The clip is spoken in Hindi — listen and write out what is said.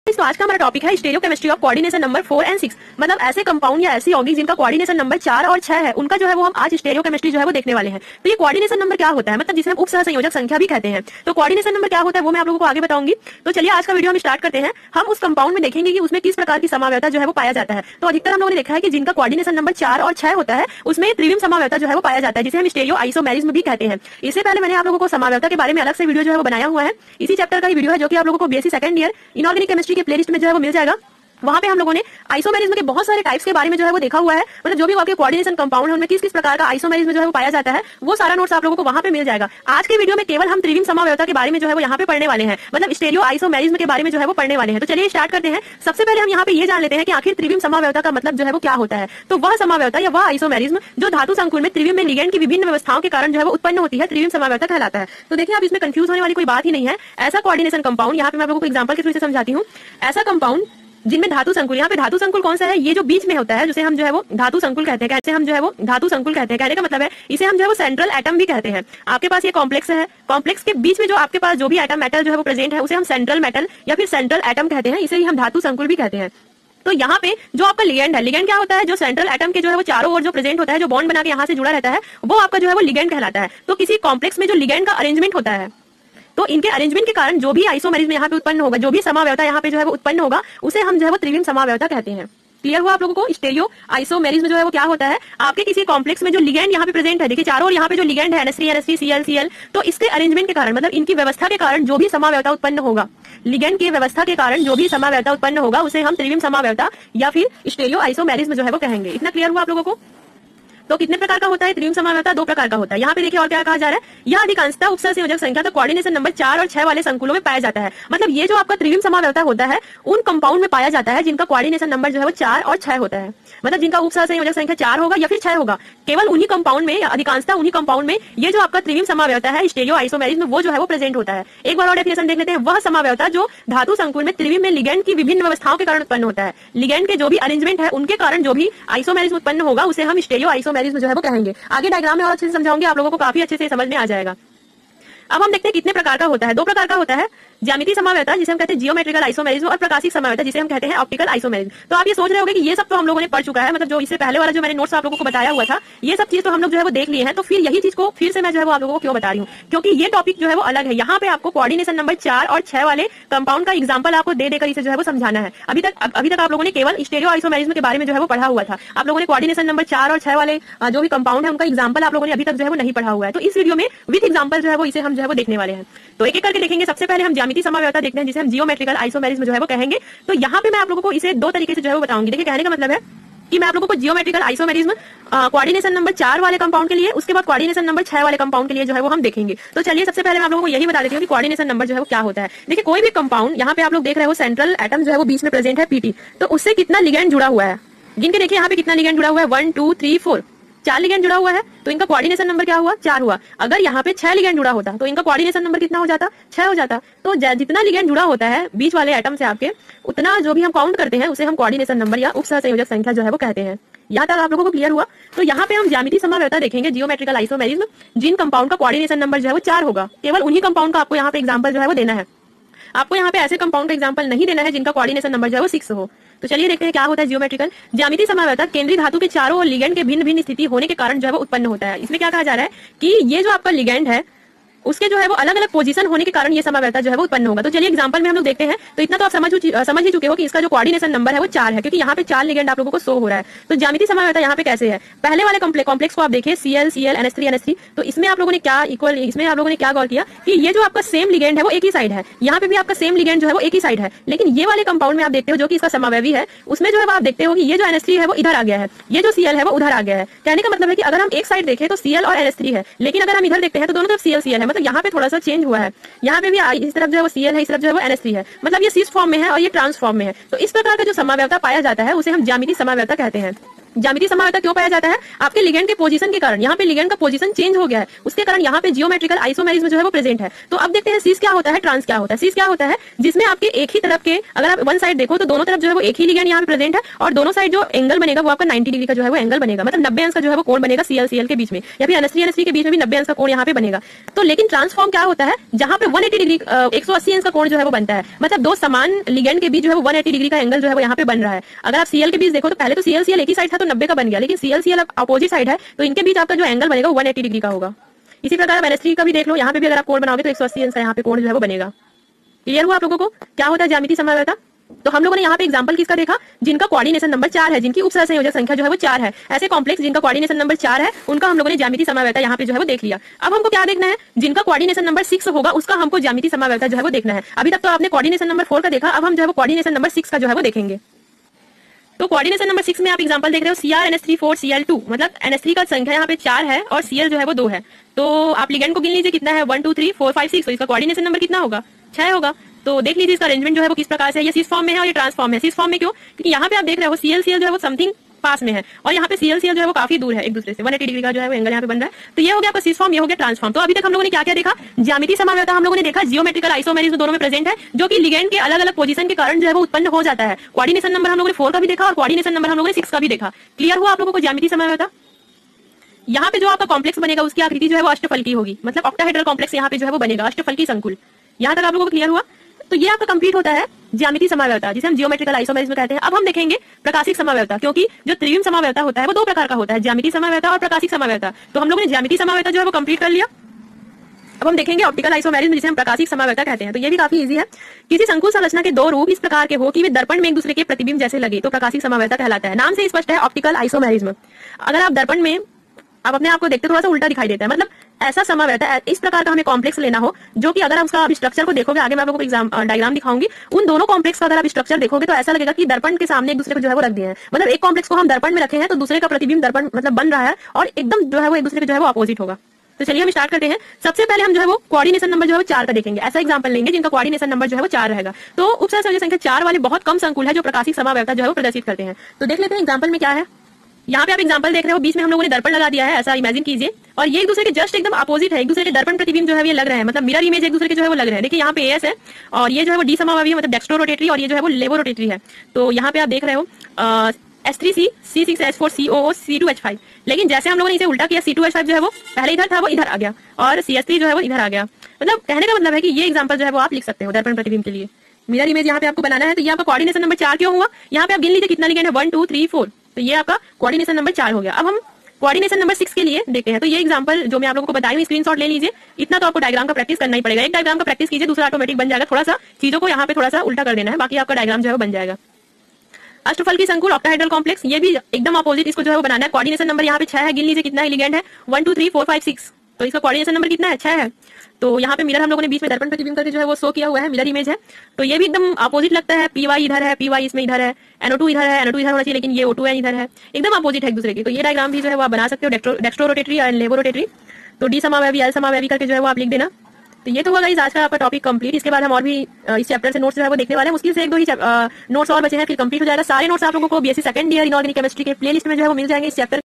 तो आज का हमारा टॉपिक है stereochemistry of coordination number 4 and 6। मतलब ऐसे कंपाउंड या ऐसी यौगिक जिनका कोऑर्डिनेशन नंबर 4 और 6 है, उनका जो है वो हम आज स्टीरियोकेमिस्ट्री जो है वो देखने वाले हैं। तो ये कोऑर्डिनेशन नंबर क्या होता है, मतलब जिसे हम उपसहसंयोजक संख्या भी कहते हैं। तो कोऑर्डिनेशन नंबर क्या होता है वो मैं आप लोगों को आगे बताऊंगी। तो चलिए आज का वीडियो हम स्टार्ट करते हैं। हम उस कंपाउंड में देखेंगे कि उसमें किस प्रकार की समावयवता जो है वो पाया जाता है। तो अधिकतर हम लोगों ने देखा है कि जिनका कोऑर्डिनेशन नंबर 4 और 6 होता है उसमें त्रिविम समावयवता जो है वो पाया जाता है, जिसे हम स्टीरियो आइसोमेरिज्म भी कहते हैं। इससे पहले मैंने आप लोगों को समावयवता के बारे में अलग से वीडियो जो है वो बनाया हुआ है। इसी चैप्टर का ही वीडियो है जो कि आप लोगों को BSc second year inorganic chemistry के प्लेलिस्ट में जो है वो मिल जाएगा। वहां पे हम लोगों ने आइसोमेरिज्म के बहुत सारे टाइप्स के बारे में जो है वो देखा हुआ है। मतलब जो भी आपके कोऑर्डिनेशन कंपाउंड है उनमें किस किस प्रकार का आइसोमेरिज्म जो है वो पाया जाता है, वो सारा नोट्स आप लोगों को वहां पे मिल जाएगा। आज के वीडियो में केवल हम त्रिविम समावयवता के बारे में जो है वो यहाँ पे पढ़ने वाले हैं, मतलब स्टीरियो आइसोमेरिज्म के बारे में जो है वो पढ़ने वाले हैं। तो चलिए स्टार्ट करते हैं। सबसे पहले हम यहाँ पे ये जान लेते हैं कि आखिर त्रिविम समावयवता का मतलब जो है वो क्या होता है। तो वह समावयवता या वह आइसोमेरिज्म जो धातु संकुल में त्रिविम में लिगेंड की विभिन्न व्यवस्थाओं के कारण जो है वो उत्पन्न होती है, त्रिविम समावयवता कहलाता है। तो देखिए आप इसमें कंफ्यूज होने वाली कोई बात ही नहीं है। ऐसा कोऑर्डिनेशन कंपाउंड, यहाँ पे मैं आप लोगों को एग्जांपल के थ्रू से समझाती हूँ। ऐसा कंपाउंड जिनमें धातु संकुल, यहाँ पे धातु संकुल कौन सा है, ये जो बीच में होता है जिसे हम जो है वो धातु संकुल कहते हैं। कैसे हम जो है वो धातु संकुल कहते हैं, कहने का मतलब है इसे हम जो है वो सेंट्रल एटम भी कहते हैं। आपके पास ये कॉम्प्लेक्स है, कॉम्प्लेक्स के बीच में जो आपके पास जो भी एटम मेटल जो है वो प्रेजेंट है उसे हम सेंट्रल मेटल या फिर सेंट्रल एटम कहते हैं। इसे ही हम धातु संकुल भी कहते हैं। तो यहाँ पे जो आपका लिगेंड है, लिगेंड क्या होता है, जो सेंट्रल एटम के जो है वो चारों ओर जो प्रेजेंट होता है, जो बॉन्ड बना के यहाँ से जुड़ा रहता है, वो आपका जो है वो लिगेंड कहलाता है। तो किसी कॉम्प्लेक्स में जो लिगेंड का अरेंजमेंट होता है, तो इनके अरेंजमेंट के कारण जो भी आइसोमेरिज्म यहाँ पे उत्पन्न होगा, जो भी समावयवता यहाँ पे जो है वो उत्पन्न होगा, उसे हम जो है वो त्रिविम समावयवता कहते हैं। क्लियर हुआ आप लोगों को। स्टीरियो आइसोमेरिज्म जो है वो क्या होता है, आपके किसी कॉम्प्लेक्स में जो लिगेंड यहाँ पे प्रेजेंट है, देखिए चारों ओर यहाँ पे जो लिगेंड है NH3 NH3 Cl Cl, तो इसके अरेंजमेंट के कारण, मतलब इनकी व्यवस्था के कारण जो भी समावयवता उत्पन्न होगा, लिगेंड की व्यवस्था के कारण जो भी समावयवता उत्पन्न होगा, उसे हम त्रिविम समावयवता या फिर स्टीरियो आइसोमेरिज्म जो है वो कहेंगे। इतना क्लियर हुआ आप लोगों को। तो कितने प्रकार का होता है त्रिविम समावयवता, दो प्रकार का होता है। यहाँ पे देखिए और क्या कहा जा रहा है, यह अधिकांशतः उपसहसंयोजक संख्या तो कोऑर्डिनेशन नंबर 4 और 6 वाले संकुलों में पाया जाता है। मतलब ये जो आपका त्रिविम समावयवता होता है उन कंपाउंड में पाया जाता है जिनका कोऑर्डिनेशन नंबर जो है वो 4 और 6 होता है। मतलब जिनका उपसहसंयोजक संख्या 4 होगा या फिर 6 होगा, केवल उन्हीं कंपाउंड में या अधिकांशतः उन्हीं कंपाउंड में ये जो आपका त्रिविम समावयवता है स्टीरियो आइसोमेरिज्म वो जो है वो प्रेजेंट होता है। एक बार और डेफिनेशन देख लेते हैं। वह समावयवता जो धातु संकुल में त्रिविम में लिगेंड की विभिन्न व्यवस्थाओं के कारण उत्पन्न होता है, लिगेंड के जो भी अरेंजमेंट है उनके कारण जो भी आइसोमेरिज्म उत्पन्न होगा, उसे हम स्टीरियो आइसोमेरिज्म जो है वो कहेंगे। आगे डायग्राम में और अच्छे से समझाऊंगी, आप लोगों को काफी अच्छे से समझ में आ जाएगा। अब हम देखते हैं कितने प्रकार का होता है। दो प्रकार का होता है, ज्यामितीय समावयवता जिसे हम कहते हैं जियोमेट्रिकल आइसोमेरिज्म, और प्रकाशिक समावयवता जिसे हम कहते हैं ऑप्टिकल आइसोमेरिज्म। तो आप ये सोच रहे होंगे कि ये सब तो हम लोगों ने पढ़ चुका है, मतलब जो इससे पहले वाला जो मैंने नोट्स आप लोगों को बताया हुआ था, ये सब चीज तो हम लोग जो है वो देख लिए हैं। तो फिर यही चीज को फिर से मैं जो है वो आप लोगों को क्यों बता रही हूँ, क्योंकि ये टॉपिक जो है वो अलग है। यहाँ पे आपको कोऑर्डिनेशन नंबर 4 और 6 वाले कंपाउंड का एग्जाम्पल आपको दे देकर इसे जो है वो समझाना है। अभी तक आप लोगों ने केवल स्टीरियो आइसोमेरिज्म के बारे में जो है वो पढ़ा हुआ था। आप लोगों ने कोऑर्डिनेशन नंबर 4 और 6 वाले जो भी कंपाउंड है उनका एग्जाम्पल आप लोगों ने अभी तक जो है वो नहीं पढ़ा हुआ है। तो इस वीडियो में विद एग्जाम्पल जो है वो इसे हम जो है वो देखने वाले हैं। तो एक एक करके देखेंगे। सबसे पहले हम ज्यामितीय समावयवता देखते हैं जिसे हम जियोमेट्रिकल आइसोमेरिज्म जो है वो कहेंगे। तो यहाँ पे मैं आप लोगों को इसे दो तरीके से जो है वो बताऊंगी। देखिए कहने का मतलब है कि मैं आप लोगों को जियोमेट्रिकल आइसोमेरिज्म कोऑर्डिनेशन नंबर 4 वाले कंपाउंड के लिए, उसके बाद कोऑर्डिनेशन नंबर 6 वाले कंपाउंड के लिए जो है वो हम देखेंगे। तो चलिए सबसे पहले मैं आप लोगों को यही बता देती हूँ कि कोऑर्डिनेशन नंबर जो है वो क्या होता है। देखिए कोई भी कंपाउंड, यहाँ पे आप लोग देख रहे हो सेंट्रल एटम जो है वो बीच में प्रेजेंट है PT, तो उससे कितना लिगेंड जुड़ा हुआ है, जिनके देखिए यहाँ पे कितना लिगेंड जुड़ा हुआ है, 1 2 3 4, 4 लिगेंड जुड़ा हुआ है। तो इनका कोऑर्डिनेशन नंबर क्या हुआ, 4 हुआ। अगर यहाँ पे 6 लिगेंड जुड़ा होता तो इनका कोऑर्डिनेशन नंबर कितना हो जाता, 6 हो जाता। तो जितना लिगेंड जुड़ा होता है बीच वाले एटम से आपके, उतना जो भी हम काउंट करते हैं उसे हम कोऑर्डिनेशन नंबर या उपसहसंयोजक संख्या जो है वो कहते हैं। यहाँ तक आप लोगों को क्लियर हुआ। तो यहाँ पे हम ज्यामितीय समावयवता देखेंगे, जियोमेट्रिकल आइसोमेरिज्म, जिन कंपाउंड का कोऑर्डिनेशन नंबर जो है वो 4 होगा, केवल उन्हीं कंपाउंड का आपको यहाँ पे एग्जाम्पल जो है वो देना है। आपको यहाँ पे ऐसे कंपाउंड का एग्जाम्पल नहीं देना है जिनका कोऑर्डिनेशन नंबर जो है वो 6 हो। तो चलिए देखते हैं क्या होता है जियोमेट्रिकल। ज्यामितीय समावयवता केंद्रीय धातु के चारों ओर लिगेंड के भिन्न भिन्न स्थिति होने के कारण जो है वो उत्पन्न होता है। इसमें क्या कहा जा रहा है कि ये जो आपका लिगेंड है उसके जो है वो अलग अलग पोजीशन होने के कारण ये समावयवता जो है वो उत्पन्न होगा। तो चलिए एग्जांपल में हम लोग देखते हैं। तो इतना तो आप समझ ही चुके हो कि इसका जो कोऑर्डिनेशन नंबर है वो 4 है, क्योंकि यहाँ पे 4 लिगेंड आप लोगों को शो हो रहा है। तो ज्यामितीय समावयवता यहाँ पे कैसे है, पहले वाले कॉम्प्लेक्स को आप देखिए Cl Cl NH3 NH3, तो इसमें आप लोगों ने क्या इक्वल, इसमें आप लोगों ने क्या गौर किया कि ये जो आपका सेम लिगेंड है वो एक ही साइड है, यहाँ पे भी आपका सेम लिगेंड जो है वो एक ही साइड है। लेकिन ये वाले कंपाउंड में आप देखते हो जो कि इसका समावयवी है, उसमें जो है आप देखते हो कि ये जो NH3 है वो इधर आ गया है, ये जो Cl है वो उधर आ गया है। कहने का मतलब है कि अगर हम एक साइड देखें तो Cl और NH3 है, लेकिन अगर हम इधर देखते हैं तो दोनों तरफ Cl Cl है। मतलब यहाँ पे थोड़ा सा चेंज हुआ है, यहाँ पे भी इस तरफ जो है वो Cl है, इस तरफ जो है वो NH3 है। मतलब ये सिस फॉर्म में है और ये ट्रांस फॉर्म में है। तो इस प्रकार का जो समावयवता पाया जाता है उसे हम ज्यामितीय समावयवता कहते हैं। ज्यामितीय समवायता क्यों पाया जाता है? आपके लिगेंड के पोजीशन के कारण। यहाँ पे लिगेंड का पोजीशन चेंज हो गया है, उसके कारण यहाँ पे जियोमेट्रिकल आइसोमेरिज्म जो है वो प्रेजेंट है। तो अब देखते हैं सीस क्या होता है, ट्रांस क्या होता है। सीस क्या होता है? जिसमें आपके एक ही तरफ के, अगर आप वन साइड देखो तो दोनों तरफ जो है वो एक ही लिगेंड यहाँ पे प्रेजेंट है, और दोनों साइड जो एंगल बनेगा वो आपका 90 डिग्री का जो है वो एंगल बनेगा, मतलब 90 अंश का जो है वो कोण बनेगा CL के बीच में, या फिर NH3 के बीच में भी 90 अंश का कोण यहाँ पे बनेगा। तो लेकिन ट्रांसफॉर्म क्या होता है? जहाँ पे 180 डिग्री 180 अंश का कोण जो है वो बनता है, मतलब दो समान लिगेंड के बीच जो है वो 180 डिग्री का एंगल जो है वो यहाँ पे बन रहा है। अगर आप CL के बीच देखो तो पहले तो CL एक ही साइड था तो 90 का बन गया, लेकिन CL अपोजिट साइड है तो इनके बीच आपका जो एंगल बनेगा वो 180 डिग्री का होगा। इसी प्रकार आप NH3 का भी देख लो, यहाँ पे भी अगर आप कोण बनाओगे तो 180 अंश यहाँ पे कोण जो है वो बनेगा। क्लियर हुआ आप लोगों को क्या होता है ज्यामितीय समवायता? तो हम लोगों ने यहाँ पे एग्जांपल किसका देखा? जिनका कोऑर्डिनेशन नंबर 4 है, जिनकी उपसहसंयोजक संख्या जो है वो 4 है, ऐसे कॉम्प्लेक्स जिनका कोऑर्डिनेशन नंबर 4 है उनका हम लोगों ने ज्यामितीय समवायता यहाँ पे जो है वो देख लिया। अब हमको क्या देखना है? जिनका कोऑर्डिनेशन नंबर 6 होगा उसका हमको ज्यामितीय समवायता जो है वो देखना है। अभी तक तो आपने कोऑर्डिनेशन नंबर 4 का देखा, अब हम जो है वो कोऑर्डिनेशन नंबर 6 का जो है वो देखेंगे। तो कोऑर्डिनेशन नंबर 6 में आप एग्जांपल देख रहे हो Cr NH3 4 Cl2, मतलब NH3 का संख्या यहाँ पे 4 है और Cl जो है वो 2 है। तो आप लिगेंड को गिन लीजिए कितना है, 1 2 3 4 5 6, तो इसका कोऑर्डिनेशन नंबर कितना होगा? 6 होगा। तो देख लीजिए इसका अरेंजमेंट जो है वो किस प्रकार से है। ये सिस फॉर्म में है और ये ट्रांसफॉर्म है। सिस फॉर्म में क्यों? क्योंकि यहाँ पे आप देख रहे हो Cl जो है वो समथिंग पास में है और यहाँ पे Cl जो है वो काफी दूर है एक दूसरे से, 180 डिग्री का जो है वो एंगल यहाँ पे बन रहा है। तो ये हो गया आपका सिस फॉर्म, ये हो गया ट्रांसफॉर्म। तो अभी तक हम लोगों ने क्या क्या देखा? ज्यामितीय समवायता हम लोगों ने देखा, जियोमेट्रिकल आइसोमेरिज्म दोनों में प्रेजेंट है, जो कि लिगेंड के अलग अलग पोजीशन के कारण जो है वो उत्पन्न हो जाता है। कोऑर्डिनेशन नंबर हम लोगों ने 4 का भी देखा और कोऑर्डिनेशन नंबर हम लोगों ने 6 का भी देखा। क्लियर हुआ आप लोगों को ज्यामितीय समवायता? यहाँ पे जो आपका कॉम्प्लेक्स बनेगा उसकी आकृति जो है वो अष्टफल की होगी, मतलब ऑक्टाहेड्रल कॉम्प्लेक्स यहाँ पे जो है वो बनेगा, अष्टफल की संकुल। यहाँ तक आप लोगों को क्लियर हुआ? तो ये आपका कंप्लीट होता है ज्यामितीय समवायता, जिसे हम जियोमेट्रिकल आइसोमेरिज्म कहते हैं। अब हम देखेंगे प्रकाशिक समवायता, क्योंकि जो त्रिविम समवायता होता है वो दो प्रकार का होता है, ज्यामितीय समवायता और प्रकाशिक समवायता। तो हम लोगों ने ज्यामितीय समवायता जो है वो कंप्लीट कर लिया। अब हम देखेंगे ऑप्टिकल आइसोमेरिज्म, जिसे हम प्रकाशिक समवायता कहते हैं। तो ये भी काफी इजी है। किसी संकुल संरचना के दो रूप इस प्रकार के हो कि वे दर्पण में एक दूसरे के प्रतिबिंब जैसे लगे तो प्रकाशिक समवायता कहलाता है। नाम से स्पष्ट है ऑप्टिकल आइसोमेरिज्म। अगर आप दर्पण में आप अपने आप को देखते थोड़ा सा उल्टा दिखाई देता है, मतलब ऐसा समवायता, इस प्रकार का हमें कॉम्प्लेक्स लेना हो जो कि अगर हम उसका स्ट्रक्चर को देखोगे, आगे मैं आप लोगों को डायग्राम दिखाऊंगी, उन दोनों कॉम्प्लेक्स का अगर आप स्ट्रक्चर देखोगे तो ऐसा लगेगा कि दर्पण के सामने एक दूसरे को जो है वो रख दिए हैं। मतलब एक कॉम्प्लेक्स को हम दर्पण में रखे हैं तो दूसरे का प्रतिबिंब दर्पण मतलब बन रहा है और एकदम जो है वो एक दूसरे के जो है वो अपोजिट होगा। तो चलिए हम स्टार्ट करते हैं। सबसे पहले हम जो है वो कोऑर्डिनेशन नंबर जो है वो 4 का देखेंगे। ऐसा एग्जांपल लेंगे जिनका कोऑर्डिनेशन नंबर जो है वो 4 रहेगा। तो उपसहसंयोजक संख्या 4 वाले बहुत कम संकुल है जो प्रकाशिक समवायता जो है वो प्रदर्शित करते हैं। तो देख लेते हैं एग्जांपल में क्या है। यहाँ पे आप एग्जांपल देख रहे हो, बीच में हम लोगों ने दर्पण लगा दिया है, ऐसा इमेजिन कीजिए, और ये एक दूसरे के जस्ट एकदम अपोजिट है, एक दूसरे के दर्पण प्रतिबिंब जो है ये लग रहे हैं, मतलब मिरर इमेज एक दूसरे के जो है वो लग रहे हैं। देखिए यहाँ पे एस है और ये जो है वो डी समवायवी है, मतलब डेक्स्ट्रो रोटेटरी, और ये जो है वो लेवो रोटेटरी है। तो यहाँ पे आप देख रहे हो S3C C6H4 COO C2H5, लेकिन जैसे हम लोगों ने इसे उल्टा किया, C2H5 जो है वो पहले इधर था वो इधर आ गया और CS3 जो है वो इधर आ गया। मतलब कहने का मतलब है कि ये एग्जांपल जो है वो आप लिख सकते हो दर्पण प्रतिबिंब के लिए। मिरर इमेज यहाँ पे आपको बनाना है, तो ये आपका कोऑर्डिनेशन नंबर 4 क्यों हुआ? यहाँ पे आप गिन लीजिए कितना लिगेंड है, 1 2 3 4, तो ये आपका कोऑर्डिनेशन नंबर 4 हो गया। अब हम कोऑर्डिनेशन नंबर 6 के लिए देखते हैं। तो ये एग्जांपल जो मैं आप लोगों को बताई हूँ, स्क्रीनशॉट ले लीजिए। इतना तो आपको डायग्राम का प्रैक्टिस करना ही पड़ेगा। एक डायग्राम का प्रैक्टिस कीजिए, दूसरा ऑटोमेटिक बन जाएगा। थोड़ा सा चीजों को यहाँ पे थोड़ा सा उल्टा कर देना है, बाकी आपका डायग्राम जो है वो बन जाएगा। अष्टफल की संकुल ऑक्टाहेड्रल कॉम्प्लेक्स, ये भी एकदम अपोजिट इसको जो है वो बनाना है। कोऑर्डिनेशन नंबर यहाँ पे 6 है, गिन लीजिए कितना लिगेंड है, 1 2 3 4 5 6, तो इसका कोऑर्डिनेशन नंबर कितना है, 6 है। तो यहाँ पे मिरर हम लोगों ने बीच में दर्पण प्रतिबिंब करके जो है वो शो किया हुआ है, मिरर इमेज है। तो ये भी एकदम अपोजिट लगता है, PY इधर है, PY इसमें इधर है, NO2 इधर है, NO2 इधर होना चाहिए, लेकिन ये O2 है इधर है, एकदम अपोजिट है एक दूसरे की। तो ये डायग्राम भी जो है वो आप बना सकते हो, डेक्स्ट्रो रोटेटरी और लेवो रोटेटरी। तो डी समवायवी एल समवायवी करके जो है वो आप लिख देना। तो ये तो होगा गाइस आज का आपका टॉपिक कंप्लीट। इसके बाद हम और भी इस चैप्टर से नोट्स जो है वो देखने वाले हैं। मुश्किल से 1 2 ही नोट्स और बचे हैं, फिर कंप्लीट हो जाएगा। सारे नोट्स आप लोगों को BSc second year inorganic chemistry के प्लेलिस्ट में जो है वो मिल जाएंगे इस चैप्टर